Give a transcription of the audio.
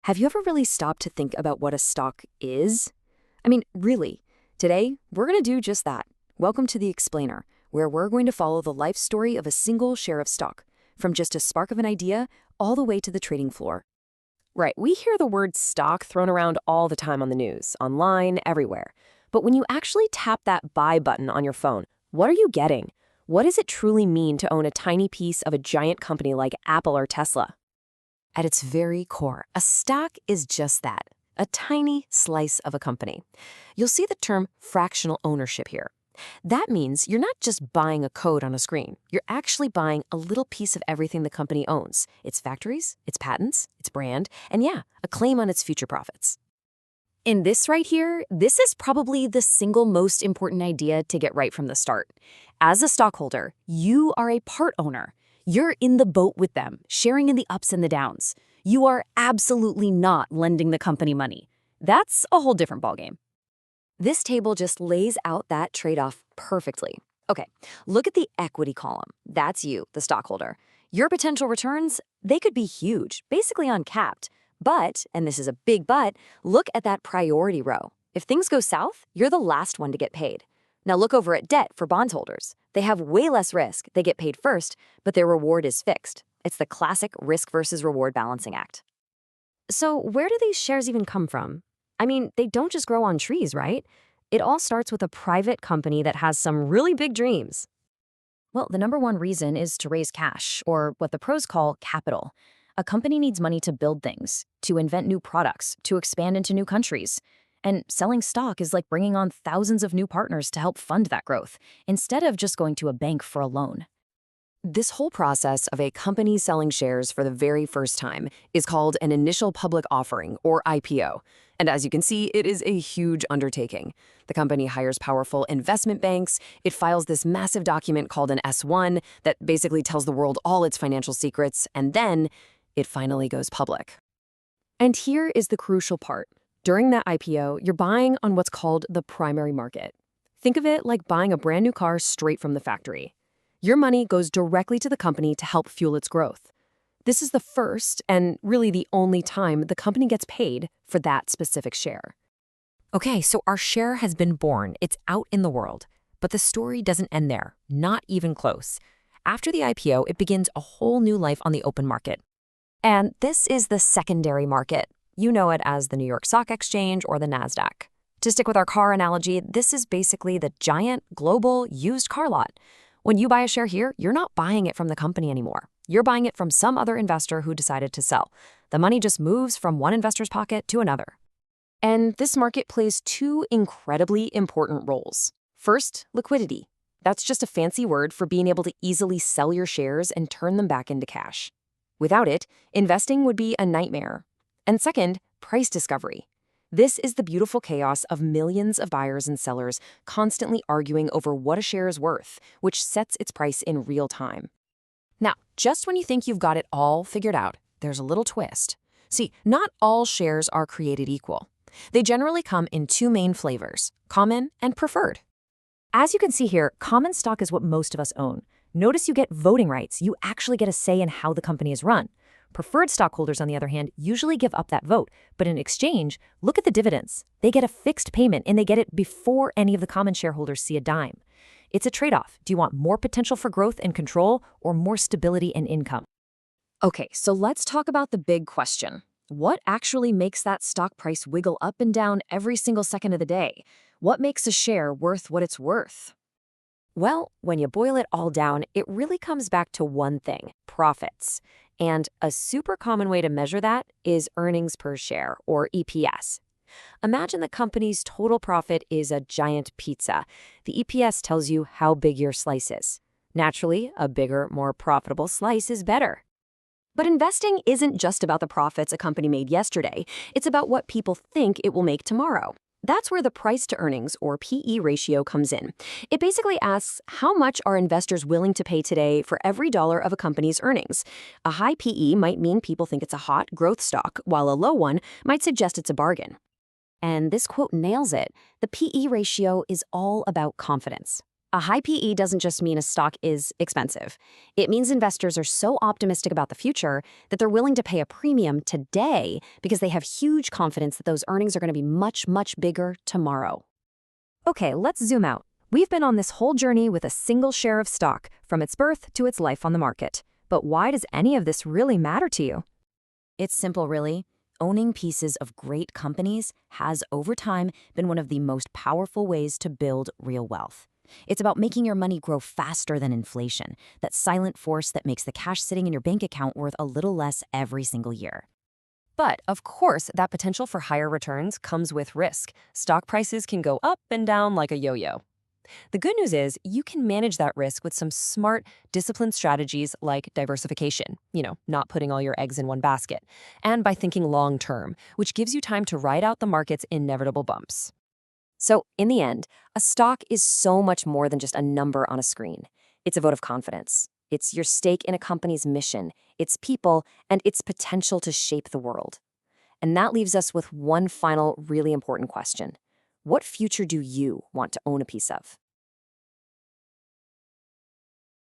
Have you ever really stopped to think about what a stock is? I mean, really. Today, we're going to do just that. Welcome to The Explainer, where we're going to follow the life story of a single share of stock, from just a spark of an idea all the way to the trading floor. Right, we hear the word stock thrown around all the time on the news, online, everywhere. But when you actually tap that buy button on your phone, what are you getting? What does it truly mean to own a tiny piece of a giant company like Apple or Tesla? At its very core, a stock is just that, a tiny slice of a company. You'll see the term fractional ownership here. That means you're not just buying a code on a screen. You're actually buying a little piece of everything the company owns, its factories, its patents, its brand, and yeah, a claim on its future profits. In this right here, this is probably the single most important idea to get right from the start. As a stockholder, you are a part owner. You're in the boat with them, sharing in the ups and the downs. You are absolutely not lending the company money. That's a whole different ballgame. This table just lays out that trade-off perfectly. Okay, look at the equity column. That's you, the stockholder. Your potential returns, they could be huge, basically uncapped. But, and this is a big but, look at that priority row. If things go south, you're the last one to get paid. Now look over at debt for bondholders. They have way less risk, they get paid first, but their reward is fixed. It's the classic risk versus reward balancing act. So where do these shares even come from? I mean, they don't just grow on trees, right? It all starts with a private company that has some really big dreams. Well, the number one reason is to raise cash, or what the pros call capital. A company needs money to build things, to invent new products, to expand into new countries. And selling stock is like bringing on thousands of new partners to help fund that growth, instead of just going to a bank for a loan. This whole process of a company selling shares for the very first time is called an initial public offering, or IPO. And as you can see, it is a huge undertaking. The company hires powerful investment banks, it files this massive document called an S-1 that basically tells the world all its financial secrets, and then it finally goes public. And here is the crucial part. During that IPO, you're buying on what's called the primary market. Think of it like buying a brand new car straight from the factory. Your money goes directly to the company to help fuel its growth. This is the first, and really the only time, the company gets paid for that specific share. Okay, so our share has been born. It's out in the world. But the story doesn't end there, not even close. After the IPO, it begins a whole new life on the open market. And this is the secondary market. You know it as the New York Stock Exchange or the NASDAQ. To stick with our car analogy, this is basically the giant, global, used car lot. When you buy a share here, you're not buying it from the company anymore. You're buying it from some other investor who decided to sell. The money just moves from one investor's pocket to another. And this market plays two incredibly important roles. First, liquidity. That's just a fancy word for being able to easily sell your shares and turn them back into cash. Without it, investing would be a nightmare. And second, price discovery. This is the beautiful chaos of millions of buyers and sellers constantly arguing over what a share is worth, which sets its price in real time. Now, just when you think you've got it all figured out, there's a little twist. See, not all shares are created equal. They generally come in two main flavors, common and preferred. As you can see here, common stock is what most of us own. Notice you get voting rights. You actually get a say in how the company is run. Preferred stockholders, on the other hand, usually give up that vote, but in exchange, look at the dividends. They get a fixed payment, and they get it before any of the common shareholders see a dime. It's a trade-off. Do you want more potential for growth and control, or more stability and income? Okay, so let's talk about the big question. What actually makes that stock price wiggle up and down every single second of the day? What makes a share worth what it's worth? Well, when you boil it all down, it really comes back to one thing, profits. And a super common way to measure that is earnings per share, or EPS. Imagine the company's total profit is a giant pizza. The EPS tells you how big your slice is. Naturally, a bigger, more profitable slice is better. But investing isn't just about the profits a company made yesterday. It's about what people think it will make tomorrow. That's where the price to earnings, or PE ratio, comes in. It basically asks how much are investors willing to pay today for every dollar of a company's earnings. A high PE might mean people think it's a hot growth stock, while a low one might suggest it's a bargain. And this quote nails it. The PE ratio is all about confidence. A high PE doesn't just mean a stock is expensive. It means investors are so optimistic about the future that they're willing to pay a premium today because they have huge confidence that those earnings are going to be much, much bigger tomorrow. Okay, let's zoom out. We've been on this whole journey with a single share of stock, from its birth to its life on the market. But why does any of this really matter to you? It's simple, really. Owning pieces of great companies has, over time, been one of the most powerful ways to build real wealth. It's about making your money grow faster than inflation, that silent force that makes the cash sitting in your bank account worth a little less every single year. But, of course, that potential for higher returns comes with risk. Stock prices can go up and down like a yo-yo. The good news is you can manage that risk with some smart, disciplined strategies like diversification, not putting all your eggs in one basket, and by thinking long-term, which gives you time to ride out the market's inevitable bumps. So, in the end, a stock is so much more than just a number on a screen. It's a vote of confidence. It's your stake in a company's mission, its people, and its potential to shape the world. And that leaves us with one final really important question. What future do you want to own a piece of?